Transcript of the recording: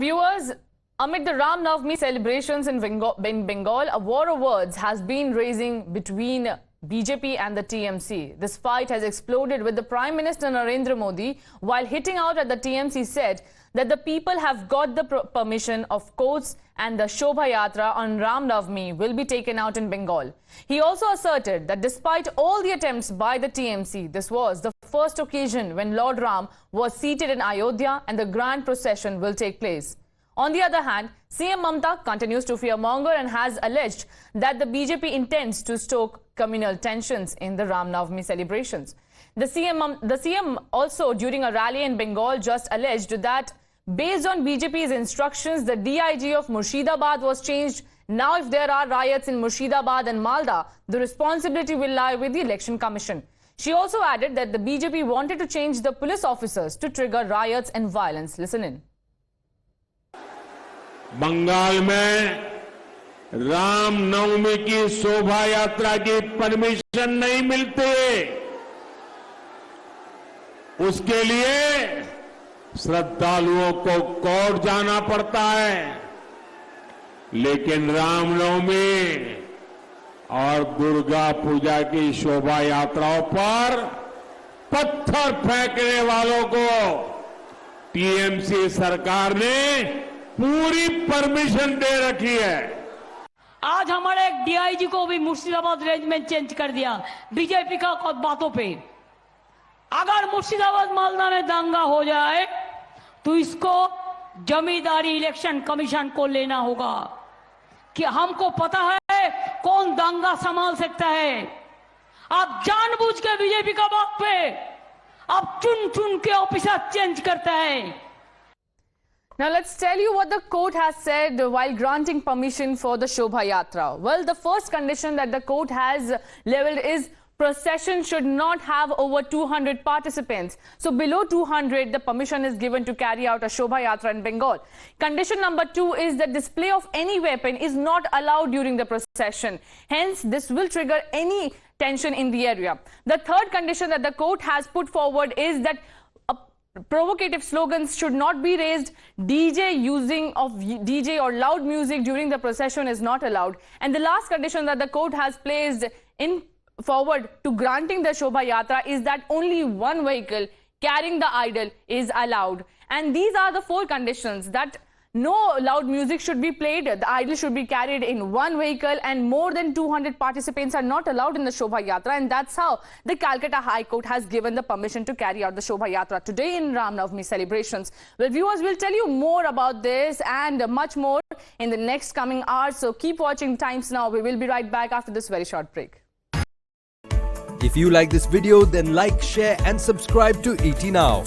Viewers, amid the Ram Navami celebrations in Bengal, a war of words has been raising between BJP and the TMC. This fight has exploded with the Prime Minister Narendra Modi, while hitting out at the TMC, said that the people have got the permission of courts and the Shobha Yatra on Ram Navami will be taken out in Bengal. He also asserted that despite all the attempts by the TMC, this was the first occasion when Lord Ram was seated in Ayodhya and the grand procession will take place. On the other hand, CM Mamata continues to fearmonger and has alleged that the BJP intends to stoke communal tensions in the Ram Navami celebrations. The CM also, during a rally in Bengal, just alleged that based on BJP's instructions, the DIG of Murshidabad was changed. Now, if there are riots in Murshidabad and Malda, the responsibility will lie with the Election Commission. She also added that the BJP wanted to change the police officers to trigger riots and violence. Listen in. Bengal में राम नवमी की शोभा यात्रा की permission नहीं मिलती, उसके लिए श्रद्धालुओं को कोर्ट जाना पड़ता है। लेकिन रामनवमी और दुर्गा पूजा की शोभा यात्राओं पर पत्थर फेंकने वालों को टीएमसी सरकार ने पूरी परमिशन दे रखी है। आज हमारे एक डीआईजी को भी मुर्शिदाबाद रेंज में चेंज कर दिया बीजेपी का बातों पे। अगर मुर्शिदाबाद मालदा में दंगा हो जाए तो इसको जमींदारी इलेक्शन कमीशन को लेना होगा कि हमको पता है कौन दंगा संभाल सकता है। आप जानबूझ के बीजेपी का बात पे आप चुन चुन के ऑफिसर चेंज करता है। Now let's tell you what the court has said while granting permission for the Shobha Yatra. Well, the first condition that the court has leveled is procession should not have over 200 participants. So below 200, the permission is given to carry out a Shobha Yatra in Bengal. Condition number 2 is that display of any weapon is not allowed during the procession. Hence, this will trigger any tension in the area. The third condition that the court has put forward is that provocative slogans should not be raised. DJ or loud music during the procession is not allowed. And the last condition that the court has placed in forward to granting the Shobha Yatra is that only one vehicle carrying the idol is allowed. And these are the 4 conditions: that no loud music should be played, the idol should be carried in one vehicle, and more than 200 participants are not allowed in the Shobha Yatra. And that's how the Calcutta High Court has given the permission to carry out the Shobha Yatra today in Ram Navami celebrations. Well, viewers, will tell you more about this and much more in the next coming hours. So keep watching Times Now. We will be right back after this very short break. If you like this video, then like, share and subscribe to ET Now.